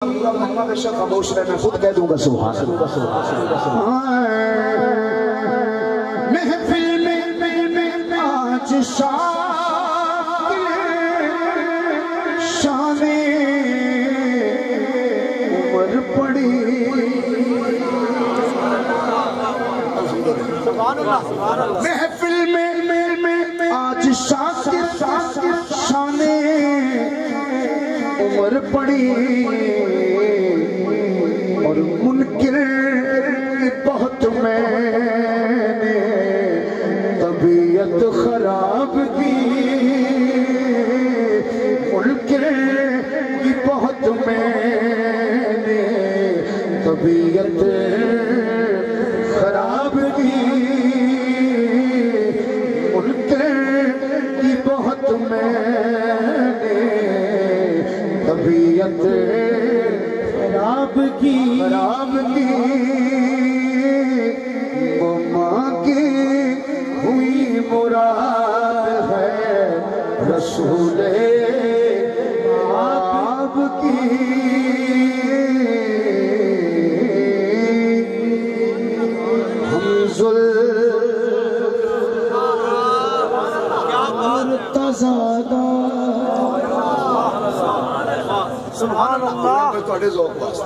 बेशक खामोश रहे, मैं खुद कह दूंगा सुभान अल्लाह। महफिल में आज शाने उम्र पड़ी, महफिल में आज शाने उम्र पड़ी और मुनकिर बहुत मैंने तबीयत खराब की, मुनकिर की बहुत मैंने तबीयत खराब की, मुनकिर की बहुत मैंने तबीयत खराब की वो मांगी हुई मुराद है रसूले आपकी। हम मुर्तज़ा सुभान अल्लाह, मैं तुहाडे ज़ौक़ वास्ते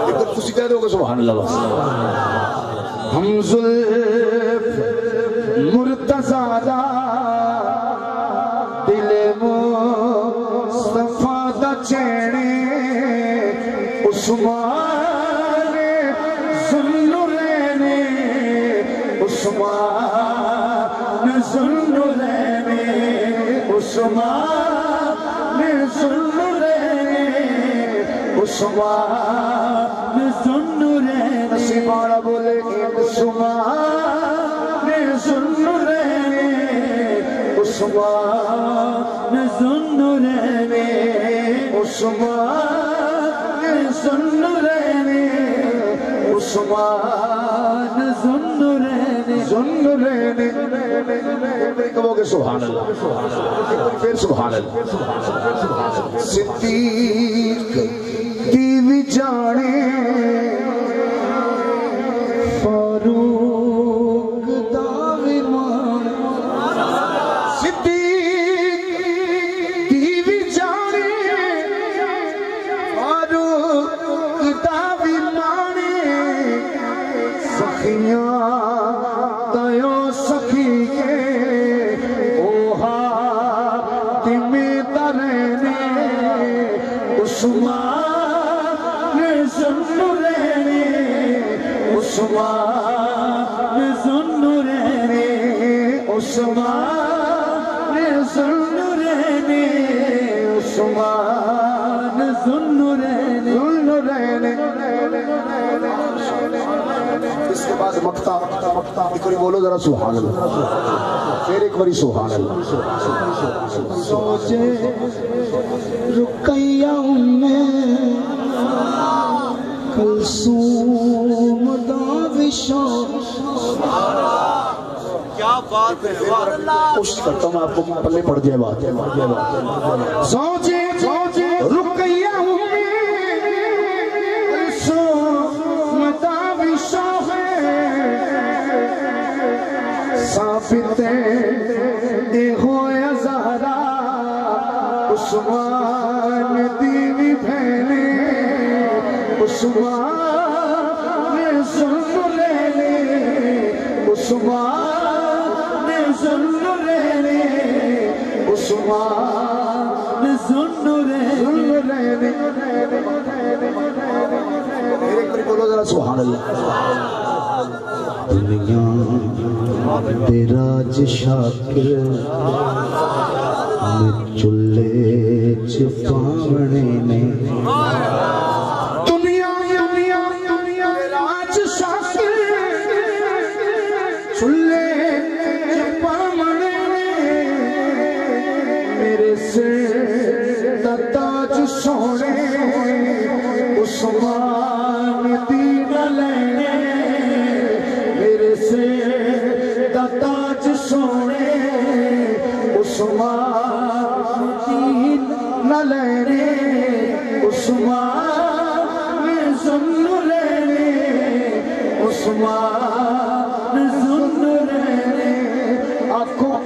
एक बार तुसी कह दोगे सुभान अल्लाह। हम ज़ुल्फ़ मुर्तज़ा दिले मुस्तफ़ा दा चैने उस्मान ज़ुन्नुरैने, उस्मान ज़ुन्नुरैने, उस्मान ज़ुन्नुरैने, उस्मान ज़ुन्नुरैने। नसीबाड़ा बोले उस्मान ज़ुन्नुरैने, उस्मान ज़ुन्नुरैने, उस्मान ज़ुन्नुरैने, उस्मान ज़ुन्नुरैने, ज़ुन्नुरैने। कहोगे सुभान अल्लाह, फिर सुभान अल्लाह। सिद्दीक दीवी जाने फारूक दावी मान, सिद्दीक दीवी जाने फारूक दावी माने, सखियां तयो सखी के ओहा तिमे तरने, उस्मान ज़ुन्नुरैने, उस्मान ज़ुन्नुरैने, उस्मान ज़ुन्नुरैने, उस्मान ज़ुन्नुरैने, ज़ुन्नुरैने। इसके बाद मक्ता एक बार बोलो जरा सुभान अल्लाह, फिर एक बारी सुभान अल्लाह। सोचे रुकैया कलसूम दाविशो, क्या बात है, कोशिश करता हूँ मैं आपको पल्ले पड़ जाए बात। सोचे रुकैया कलसूम दाविशो साबिते हो ज़हरा, उस्मान दीवी भैने, उस्मान ज़ुन्नुरैने, उस्मान ज़ुन्नुरैने, उस्मान ज़ुन्नुरैने। एक बार बोलो जरा सुभान अल्लाह। दुनिया तेरा शाकिर में चुल्ले च पावने ने, दुनिया राज शाकिर चुल्ले च पावने ने, मेरे सिर दा ताज सोने उस्मान दी न लैने, मेरे सिर दा ताज सोने उस्मान दी न लैने, उस्मान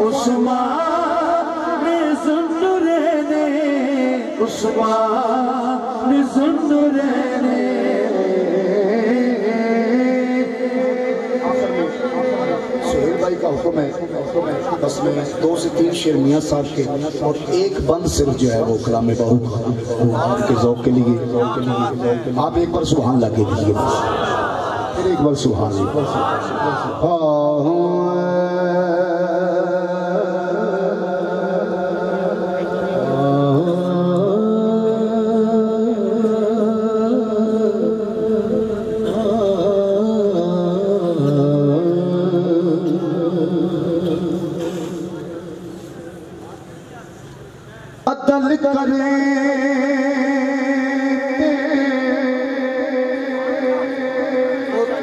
उस्मान ज़ुन्नुरैने उस्मान ज़ुन्नुरैने। सुहेल भाई का हुक्म है बस में 2 से 3 शेर मियाँ साहब के और एक बंद सिर्फ जो है वो कलाम बहू आपके ज़ौक़ के लिए। आप एक बार सुभान अल्लाह कह दीजिए बस, फिर एक बार सुभान अल्लाह। अदल करे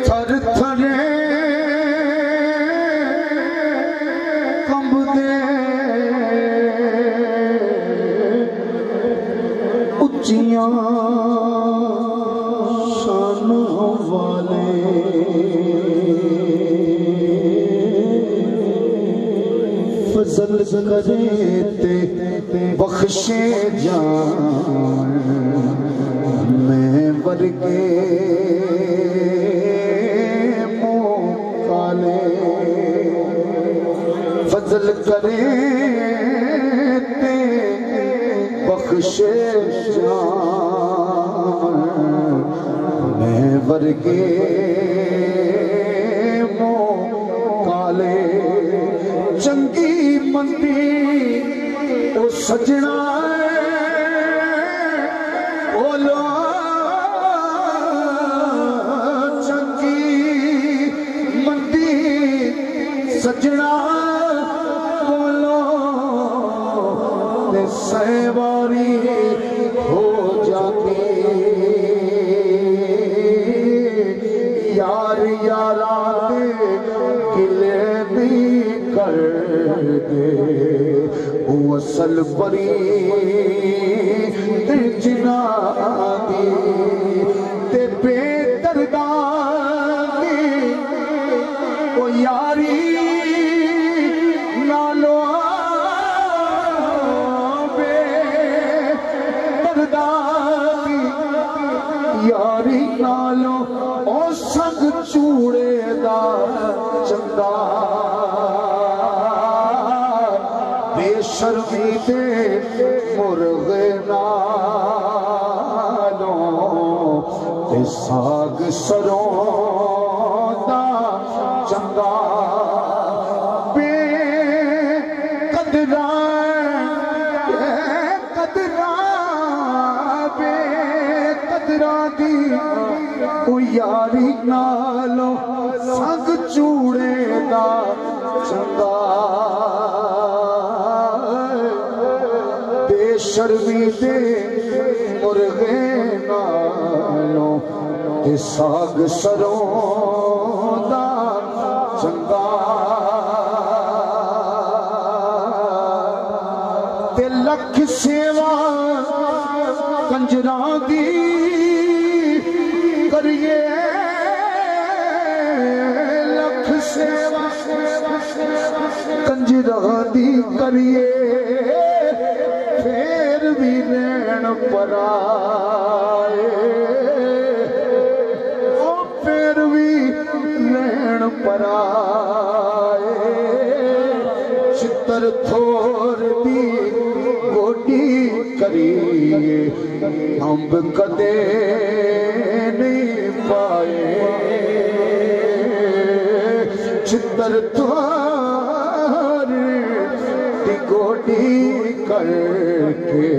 थर थरे कंबदे उच्चियां शानों वाले फजल करे ते बख्शे जान मैं वर्गे मुँह काले। फजल करे ते बख्शे जान मैं वर्गे मुँह काले। चंगी मंदी ओ सजना बोलो चंगी मंदी सजना बोलो ते सहवारी हो जाती यार यारा दे गिले भी कर दे असल परी जिना दी ते बेदर्दानी ओ यारी नालो बेदर्दानी यारी नालो ओ संग चूड़े दा चंगा बेशर्मी दे मुर्गे नालों ते साग सरों दा चंगा। बेकदरा बेकदरा दी ओ यारी नालों संग चूड़े दा चंगा। शर्मी दे मुर्गे नालों ते साग सरों दा चंगा। ते लख सेवा कंजरां दी करिए लख सेवा कंजरां दी करिए फिर भी नैन पराए ओ फिर भी नैन पराए। चित्र थोर दी गोटी करिए अंब कदे नहीं पाए। चित्र थोर दी गोटी करके